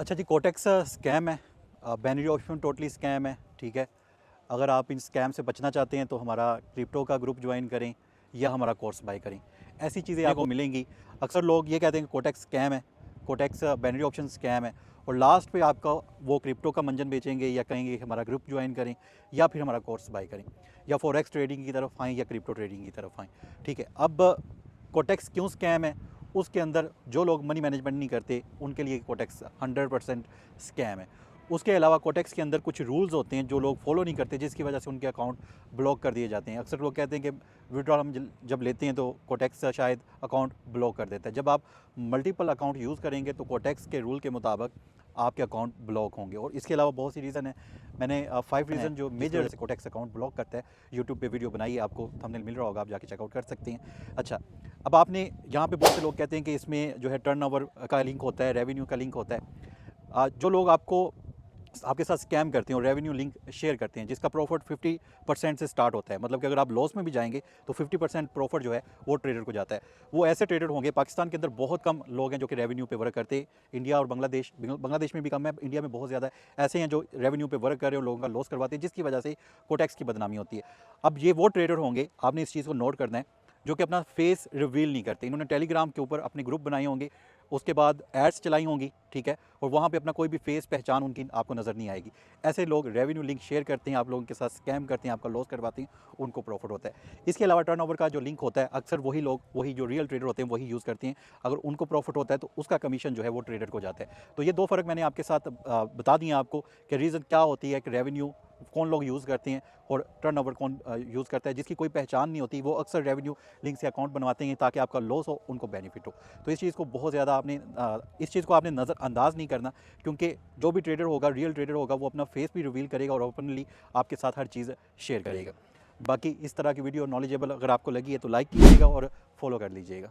अच्छा जी, cortex scam है, binary option totally scam है, ठीक है। अगर आप इन स्कैम से बचना चाहते हैं तो हमारा क्रिप्टो का ग्रुप ज्वाइन करें या हमारा कोर्स बाय करें। ऐसी चीज़ें आपको मिलेंगी। अक्सर लोग ये कहते हैं कि कोटेक्स स्कैम है, कोटेक्स बाइनरी ऑप्शन स्कैम है, और लास्ट पे आपका वो क्रिप्टो का मंजन बेचेंगे या कहेंगे कि हमारा ग्रुप ज्वाइन करें या फिर हमारा कोर्स बाय करें, या फॉरेक्स ट्रेडिंग की तरफ आएँ या क्रिप्टो ट्रेडिंग की तरफ आएँ, ठीक है। अब कोटेक्स क्यों स्कैम है, उसके अंदर जो लोग मनी मैनेजमेंट नहीं करते उनके लिए कोटेक्स 100% स्कैम है। उसके अलावा कोटेक्स के अंदर कुछ रूल्स होते हैं जो लोग फॉलो नहीं करते, जिसकी वजह से उनके अकाउंट ब्लॉक कर दिए जाते हैं। अक्सर लोग कहते हैं कि विड्रॉल हम जब लेते हैं तो कोटेक्स शायद अकाउंट ब्लॉक कर देता है। जब आप मल्टीपल अकाउंट यूज़ करेंगे तो कोटेक्स के रूल के मुताबिक आपके अकाउंट ब्लॉक होंगे। और इसके अलावा बहुत सी रीज़न है। मैंने 5 रीज़न जो मेजर से कोटेक्स अकाउंट ब्लॉक करता है, यूट्यूब पे वीडियो बनाई है, आपको थंबनेल मिल रहा होगा, आप जाके चेकआउट कर सकते हैं। अच्छा, अब आपने यहाँ पे बहुत से लोग कहते हैं कि इसमें जो है टर्नओवर का लिंक होता है, रेवेन्यू का लिंक होता है। जो लोग आपके साथ स्कैम करते हैं और रेवेन्यू लिंक शेयर करते हैं, जिसका प्रॉफिट 50% से स्टार्ट होता है, मतलब कि अगर आप लॉस में भी जाएंगे तो 50% प्रॉफिट जो है वो ट्रेडर को जाता है। वो ऐसे ट्रेडर होंगे, पाकिस्तान के अंदर बहुत कम लोग हैं जो कि रेवेन्यू पे वर्क करते हैं। इंडिया और बांग्लादेश में भी कम है, इंडिया में बहुत ज़्यादा है। ऐसे हैं जो रेवेन्यू पे वर्क कर रहे हैं और लोगों का लॉस करवाते हैं, जिसकी वजह से कोटेक्स की बदनामी होती है। अब ये वो ट्रेडर होंगे, आपने इस चीज़ को नोट करना है, जो कि अपना फेस रिवील नहीं करते। इन्होंने टेलीग्राम के ऊपर अपने ग्रुप बनाए होंगे, उसके बाद एड्स चलाई होंगी, ठीक है, और वहाँ पे अपना कोई भी फेस पहचान उनकी आपको नज़र नहीं आएगी। ऐसे लोग रेवेन्यू लिंक शेयर करते हैं, आप लोगों के साथ स्कैम करते हैं, आपका लॉस करवाते हैं, उनको प्रॉफिट होता है। इसके अलावा टर्नओवर का जो लिंक होता है, अक्सर वही लोग, वही जो रियल ट्रेडर होते हैं वही यूज़ करते हैं। अगर उनको प्रॉफिट होता है तो उसका कमीशन जो है वो ट्रेडर को जाता है। तो ये दो फ़र्क मैंने आपके साथ बता दिए आपको कि रीज़न क्या होती है कि रेवेन्यू कौन लोग यूज़ करते हैं और टर्नओवर कौन यूज़ करता है। जिसकी कोई पहचान नहीं होती वो अक्सर रेवेन्यू लिंक से अकाउंट बनवाते हैं ताकि आपका लॉस हो, उनको बेनिफिट हो। तो इस चीज़ को बहुत ज़्यादा इस चीज़ को आपने नज़रअंदाज नहीं करना, क्योंकि जो भी ट्रेडर होगा, रियल ट्रेडर होगा, वो अपना फेस भी रिवील करेगा और ओपनली आपके साथ हर चीज़ शेयर करेगा। बाकी इस तरह की वीडियो नॉलेजेबल अगर आपको लगी है तो लाइक कीजिएगा और फॉलो कर लीजिएगा।